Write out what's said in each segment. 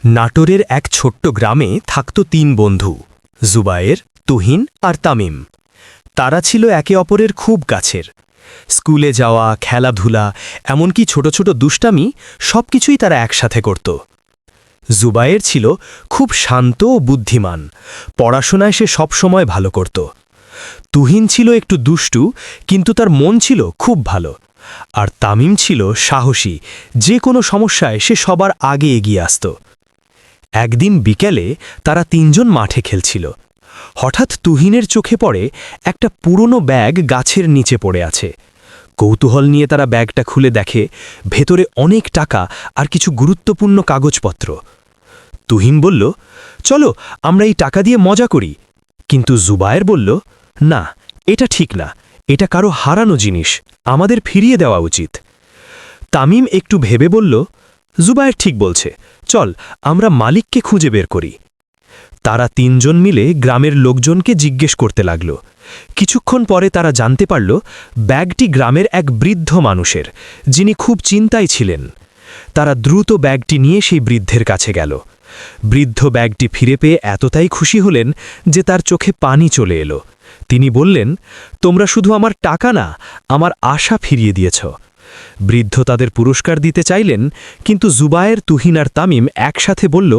নাটোরের এক ছোট্ট গ্রামে থাকত তিন বন্ধু, জুবায়ের, তুহিন আর তামিম। তারা ছিল একে অপরের খুব কাছের। স্কুলে যাওয়া, খেলাধুলা, এমনকি ছোট ছোট দুষ্টামি সবকিছুই তারা একসাথে করত। জুবায়ের ছিল খুব শান্ত ও বুদ্ধিমান, পড়াশোনায় সে সবসময় ভালো করত। তুহিন ছিল একটু দুষ্টু, কিন্তু তার মন ছিল খুব ভালো। আর তামিম ছিল সাহসী, যে কোনো সমস্যায় সে সবার আগে এগিয়ে আসত। একদিন বিকেলে তারা তিনজন মাঠে খেলছিল। হঠাৎ তুহিনের চোখে পড়ে একটা পুরনো ব্যাগ গাছের নিচে পড়ে আছে। কৌতূহল নিয়ে তারা ব্যাগটা খুলে দেখে, ভেতরে অনেক টাকা আর কিছু গুরুত্বপূর্ণ কাগজপত্র। তুহিন বলল, চলো আমরা এই টাকা দিয়ে মজা করি। কিন্তু জুবায়ের বলল, না, এটা ঠিক না, এটা কারো হারানো জিনিস, আমাদের ফিরিয়ে দেওয়া উচিত। তামিম একটু ভেবে বলল, জুবায়ের ঠিক বলছে, চল আমরা মালিককে খুঁজে বের করি। তারা তিনজন মিলে গ্রামের লোকজনকে জিজ্ঞেস করতে লাগল। কিছুক্ষণ পরে তারা জানতে পারল ব্যাগটি গ্রামের এক বৃদ্ধ মানুষের, যিনি খুব চিন্তায় ছিলেন। তারা দ্রুত ব্যাগটি নিয়ে সেই বৃদ্ধের কাছে গেল। বৃদ্ধ ব্যাগটি ফিরে পেয়ে এতটাই খুশি হলেন যে তার চোখে পানি চলে এলো। তিনি বললেন, তোমরা শুধু আমার টাকা না, আমার আশা ফিরিয়ে দিয়েছ। বৃদ্ধ তাদের পুরস্কার দিতে চাইলেন, কিন্তু জুবায়ের, তুহিন আর তামিম একসাথে বলল,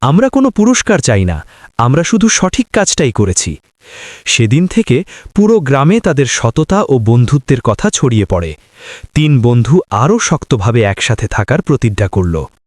আমরা কোনো পুরস্কার চাই না, আমরা শুধু সঠিক কাজটাই করেছি। সেদিন থেকে পুরো গ্রামে তাদের সততা ও বন্ধুত্বের কথা ছড়িয়ে পড়ে। তিন বন্ধু আরও শক্তভাবে একসাথে থাকার প্রতিজ্ঞা করল।